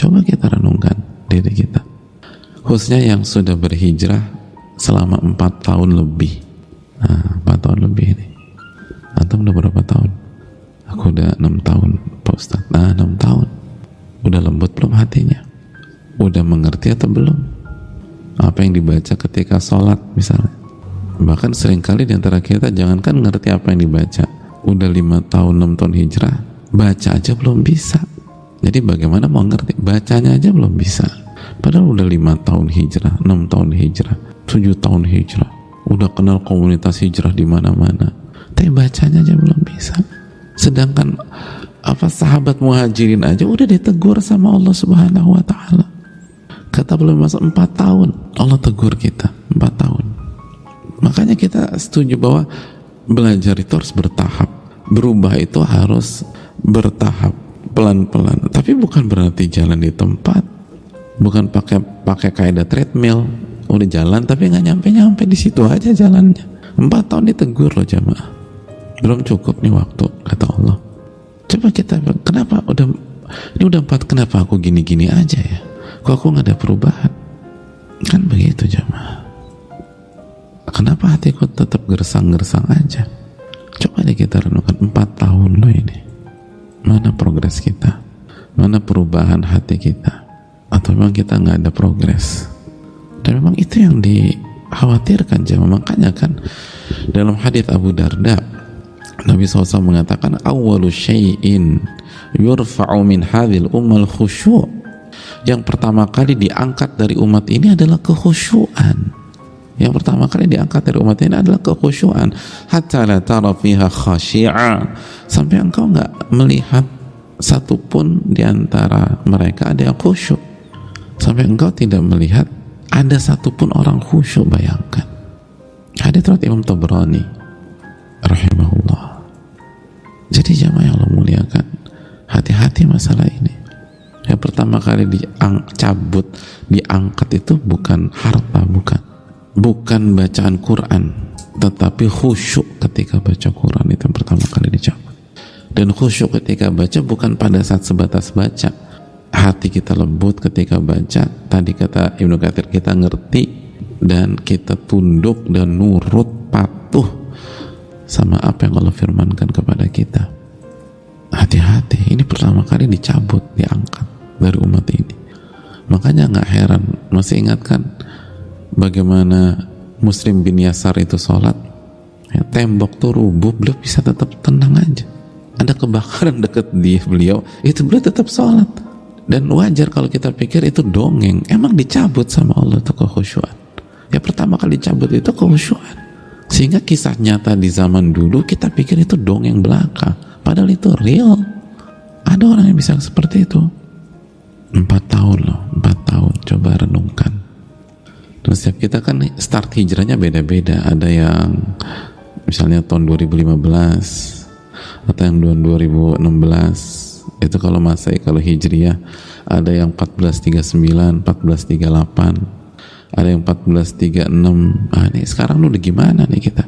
Coba kita renungkan diri kita, khususnya yang sudah berhijrah selama 4 tahun lebih. Nah, 4 tahun lebih ini. Atau udah berapa tahun? Aku udah 6 tahun Pak Ustadz. Nah, 6 tahun. Udah lembut belum hatinya? Udah mengerti atau belum? Apa yang dibaca ketika sholat misalnya. Bahkan seringkali diantara kita jangankan ngerti apa yang dibaca, udah 5 tahun 6 tahun hijrah, baca aja belum bisa. Jadi bagaimana mau ngerti? Bacanya aja belum bisa. Padahal udah 5 tahun hijrah, 6 tahun hijrah, 7 tahun hijrah, udah kenal komunitas hijrah di mana-mana, tapi bacanya aja belum bisa. Sedangkan sahabat muhajirin aja udah ditegur sama Allah Subhanahu wa ta'ala. Kata belum masuk 4 tahun Allah tegur kita 4 tahun. Makanya kita setuju bahwa belajar itu harus bertahap, berubah itu harus bertahap, pelan-pelan. Tapi bukan berarti jalan di tempat, bukan pakai kaidah treadmill, udah jalan tapi nggak nyampe di situ aja jalannya. 4 tahun ditegur loh jamaah, belum cukup nih waktu, kata Allah. Coba kita, kenapa ini udah 4, kenapa aku gini-gini aja ya? Kok aku nggak ada perubahan? Kan begitu jamaah. Kenapa hatiku tetap gersang-gersang aja? Coba deh kita renungkan 4 tahun loh ini. Mana progres kita? Mana perubahan hati kita? Atau memang kita nggak ada progres? Dan memang itu yang dikhawatirkan jemaah. Makanya kan dalam hadits Abu Darda, Nabi SAW mengatakan, awwalu syai'in yurfa'u min hadhil ummal khusyu'. Yang pertama kali diangkat dari umat ini adalah kekhusyuan. Yang pertama kali diangkat dari umat ini adalah kekhusyuan. Hatta la tara fiha khashi'a, sampai engkau nggak melihat satupun di antara mereka ada yang khusyuk, sampai engkau tidak melihat ada satupun orang khusyuk. Bayangkan. Hadits riwayat Imam Tabrani rahimahullah. Jadi jamaah yang Allah muliakan, hati-hati masalah ini. Yang pertama kali diangkat itu bukan harta, bukan bacaan Quran, tetapi khusyuk ketika baca Quran. Itu yang pertama kali dicabut. Dan khusyuk ketika baca bukan pada saat sebatas baca, hati kita lembut ketika baca. Tadi kata Ibnu Katsir, kita ngerti dan kita tunduk dan nurut, patuh sama apa yang Allah firmankan kepada kita. Hati-hati, ini pertama kali dicabut, diangkat dari umat ini. Makanya nggak heran, masih ingatkan bagaimana Muslim bin Yasar itu sholat, ya, tembok tuh rubuh, beliau bisa tetap tenang aja. Ada kebakaran deket beliau, itu beliau tetap sholat. Dan wajar kalau kita pikir itu dongeng, emang dicabut sama Allah itu kekhusyuan. Ya pertama kali dicabut itu kekhusyuan. Sehingga kisah nyata di zaman dulu kita pikir itu dongeng belaka, padahal itu real. Ada orang yang bisa seperti itu. 4 tahun loh, 4 tahun. Coba renungkan. Dan setiap kita kan start hijrahnya beda-beda. Ada yang misalnya tahun 2015 atau yang 2016. Itu kalau Masehi, kalau Hijriyah ada yang 1439, 1438, ada yang 1436. Ini sekarang udah gimana nih kita?